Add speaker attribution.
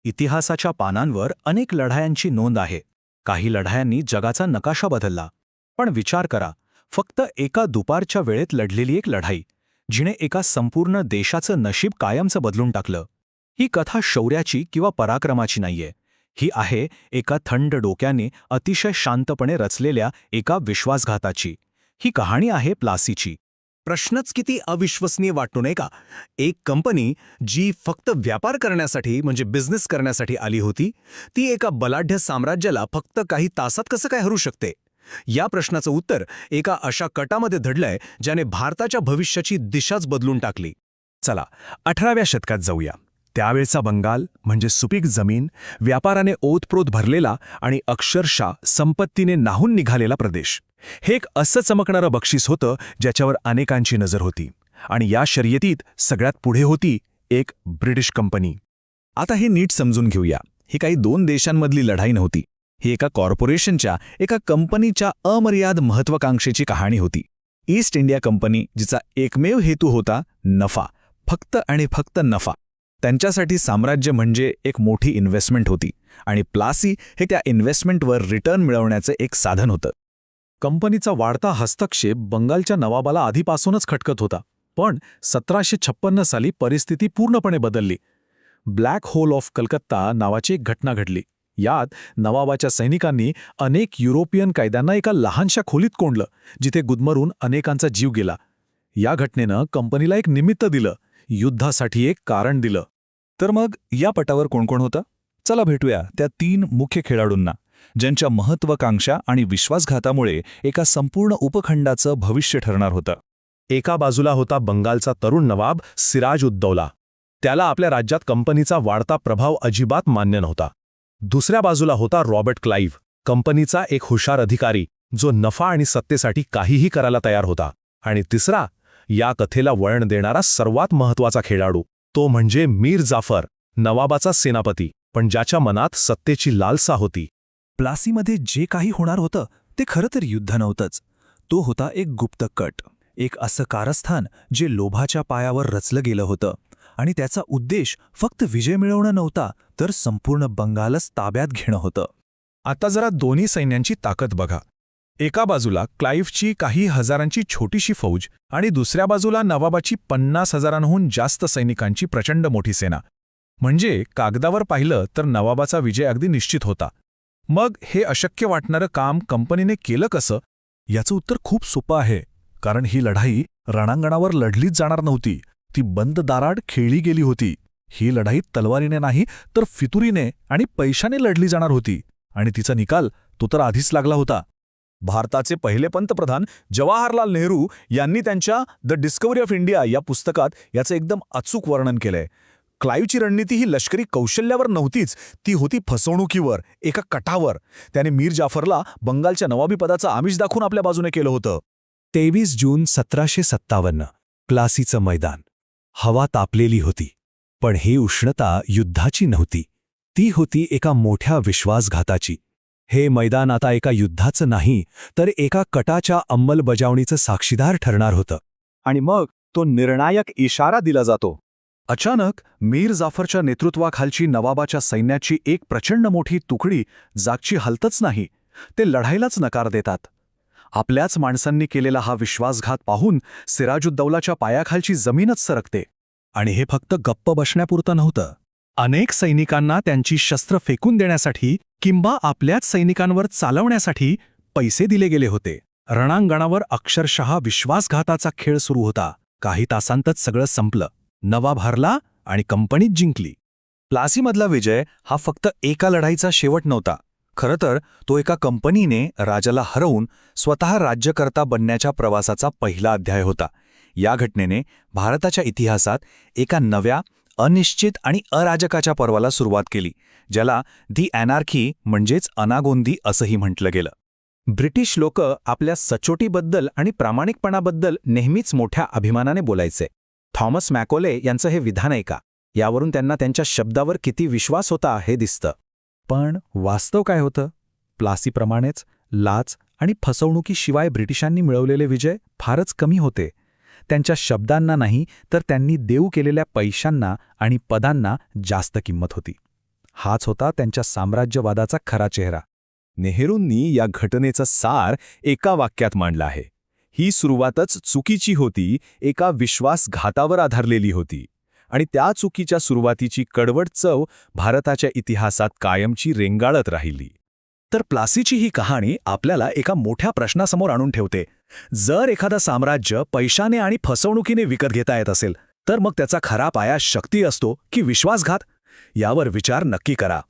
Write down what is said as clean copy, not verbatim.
Speaker 1: इतिहासाच्या पानांवर अनेक लढायांची नोंद आहे. काही लढायांनी जगाचा नकाशा बदलला. पण विचार करा, फक्त एका दुपारच्या वेळेत लढलेली एक लढाई, जिने एका संपूर्ण देशाचं नशीब कायमचं बदलून टाकलं. ही कथा शौर्याची किंवा पराक्रमाची नाहीये. ही आहे एका थंड डोक्याने अतिशय शांतपणे रचलेल्या एका विश्वासघाताची. ही कहाणी आहे प्लासीची.
Speaker 2: प्रश्नच किती अविश्वसनीय वाटतो नाही का? एक कंपनी जी फक्त व्यापार करण्यासाठी म्हणजे बिझनेस करण्यासाठी आली होती, ती एका बलाढ्य साम्राज्याला फक्त काही तासात कसं काय हरू शकते? या प्रश्नाचं उत्तर एका अशा कटामध्ये दडलंय ज्याने भारताच्या भविष्याची दिशाच बदलून टाकली. चला 18व्या शतकात जाऊया. त्यावेळचा बंगाल म्हणजे सुपीक जमीन, व्यापाराने ओतप्रोत भरलेला आणि अक्षरशः संपत्तीने न्हाऊन निघालेला प्रदेश. हे एक असं चमकणारं बक्षीस होतं ज्याच्यावर अनेकांची नजर होती. आणि या शर्यतीत सगळ्यात पुढे होती एक ब्रिटिश कंपनी. आता हे नीट समजून घेऊया. ही काही दोन देशांमधली लढाई नव्हती. ही एका कॉर्पोरेशनच्या, एका कंपनीच्या अमर्याद महत्त्वाकांक्षेची कहाणी होती. ईस्ट इंडिया कंपनी, जिचा एकमेव हेतू होता नफा, फक्त आणि फक्त नफा. त्यांच्यासाठी साम्राज्य म्हणजे एक मोठी इन्व्हेस्टमेंट होती आणि प्लासी हे त्या इन्व्हेस्टमेंटवर रिटर्न मिळवण्याचं एक साधन होतं.
Speaker 1: कंपनीचा वाढता हस्तक्षेप बंगालच्या नवाबाला आधीपासूनच खटकत होता. पण 1756 साली परिस्थिती पूर्णपणे बदलली. ब्लॅक होल ऑफ कलकत्ता नावाची एक घटना घडली. यात नवाबाच्या सैनिकांनी अनेक युरोपियन कैद्यांना एका लहानशा खोलीत कोंडलं, जिथे गुदमरून अनेकांचा जीव गेला. या घटनेनं कंपनीला एक निमित्त दिलं, युद्धासाठी एक कारण दिलं.
Speaker 3: तर मग या पटावर कोण कोण होतं? चला भेटूया त्या 3 मुख्य खेळाडूंना, ज्यांच्या महत्त्वाकांक्षा आणि विश्वासघातामुळे एका संपूर्ण उपखंडाचं भविष्य ठरणार होतं.
Speaker 2: एका बाजूला होता बंगालचा तरुण नवाब सिराज-उद-दौला. त्याला आपल्या राज्यात कंपनीचा वाढता प्रभाव अजिबात मान्य नव्हता. दुसऱ्या बाजूला होता रॉबर्ट क्लाइव्ह, कंपनीचा एक हुशार अधिकारी, जो नफा आणि सत्तेसाठी काहीही करायला तयार होता. आणि तिसरा, या कथेला वळण देणारा सर्वात महत्त्वाचा खेळाडू, तो म्हणजे मीर जाफर, नवाबाचा सेनापती, पण ज्याच्या मनात सत्तेची लालसा होती.
Speaker 3: प्लासीमध्ये जे काही होणार होतं ते खरं तर युद्ध नव्हतंच. तो होता एक गुप्त कट, एक असं कारस्थान जे लोभाच्या पायावर रचलं गेलं होतं. आणि त्याचा उद्देश फक्त विजय मिळवणं नव्हता, तर संपूर्ण बंगालच ताब्यात घेणं होतं.
Speaker 2: आता जरा दोन्ही सैन्यांची ताकद बघा. एका बाजूला क्लाइव्हची काही हजारांची छोटीशी फौज आणि दुसऱ्या बाजूला नवाबाची 50,000हून जास्त सैनिकांची प्रचंड मोठी सेना. म्हणजे कागदावर पाहिलं तर नवाबाचा विजय अगदी निश्चित होता. मग हे अशक्य वाटणारं काम कंपनीने केलं कसं?
Speaker 3: याचं उत्तर खूप सोपं आहे. कारण ही लढाई रणांगणावर लढलीच जाणार नव्हती. ती बंद दारात खेळली गेली होती. ही लढाई तलवारीने नाही तर फितुरीने आणि पैशाने लढली जाणार होती. आणि तिचा निकाल तो तर आधीच लागला होता.
Speaker 2: भारताचे पहिले पंतप्रधान जवाहरलाल नेहरू यांनी त्यांच्या द डिस्कव्हरी ऑफ इंडिया या पुस्तकात याचं एकदम अचूक वर्णन केलंय. क्लाइव्हची रणनीती ही लष्करी कौशल्यावर नव्हतीच, ती होती फसवणुकीवर, एका कटावर. त्याने मीर जाफरला बंगालच्या नवाबीपदाचं आमिष दाखवून आपल्या बाजूने केलं होतं.
Speaker 3: 23 जून 1757, प्लासीचं मैदान. हवा तापलेली होती. पण ही उष्णता युद्धाची नव्हती, ती होती एका मोठ्या विश्वासघाताची. हे मैदान आता एका युद्धाचं नाही, तर एका कटाच्या अंमलबजावणीचं साक्षीदार ठरणार होतं.
Speaker 2: आणि मग तो निर्णायक इशारा दिला जातो.
Speaker 1: अचानक मीर जाफरच्या नेतृत्वाखालची नवाबाच्या सैन्याची एक प्रचंड मोठी तुकडी जागची हलतच नाही. ते लढाईलाच नकार देतात. आपल्याच माणसांनी केलेला हा विश्वासघात पाहून सिराजुद्दौलाच्या पायाखालची जमीनच सरकते. आणि हे फक्त गप्प बसण्यापुरतं नव्हतं. अनेक सैनिकांना त्यांची शस्त्र फेकून देण्यासाठी किंवा आपल्याच सैनिकांवर चालवण्यासाठी पैसे दिले गेले होते. रणांगणावर अक्षरशः विश्वासघाताचा खेळ सुरू होता. काही तासांतच सगळं संपलं. नवाब हरला आणि कंपनीच जिंकली. प्लासीमधला विजय हा फक्त एका लढाईचा शेवट नव्हता. खरं तर तो एका कंपनीने राजाला हरवून स्वतः राज्यकर्ता बनण्याच्या प्रवासाचा पहिला अध्याय होता. या घटनेने भारताच्या इतिहासात एका नव्या, अनिश्चित आणि अराजकाच्या पर्वाला सुरुवात केली, ज्याला दी अॅनार्की म्हणजेच अनागोंदी असंही म्हटलं गेलं. ब्रिटिश लोक आपल्या सचोटीबद्दल आणि प्रामाणिकपणाबद्दल नेहमीच मोठ्या अभिमानाने बोलायचे. थॉमस मॅकोले यांचं हे विधान ऐका. यावरून त्यांना त्यांच्या शब्दावर किती विश्वास होता हे दिसतं. पण वास्तव काय होतं? प्लासीप्रमाणेच लाच आणि फसवणुकीशिवाय ब्रिटिशांनी मिळवलेले विजय फारच कमी होते. त्यांच्या शब्दांना नाही, तर त्यांनी देऊ केलेल्या पैशांना आणि पदांना जास्त किंमत होती.
Speaker 3: हाच होता त्यांच्या साम्राज्यवादाचा खरा चेहरा.
Speaker 4: नेहरूंनी या घटनेचा सार एका वाक्यात मांडला आहे. ही सुरुवातच चुकीची होती, एका विश्वासघातावर आधारलेली होती. आणि त्या चुकीच्या सुरुवातीची कडवट चव भारताच्या इतिहासात कायमची रेंगाळत राहिली.
Speaker 1: तर प्लासीची ही कहाणी आपल्याला एका मोठ्या प्रश्नासमोर आणून ठेवते. जर एखादं साम्राज्य पैशाने आणि फसवणुकीने विकत घेता येत असेल, तर मग त्याचा खरा पाया शक्ती असतो की विश्वासघात? यावर विचार नक्की करा.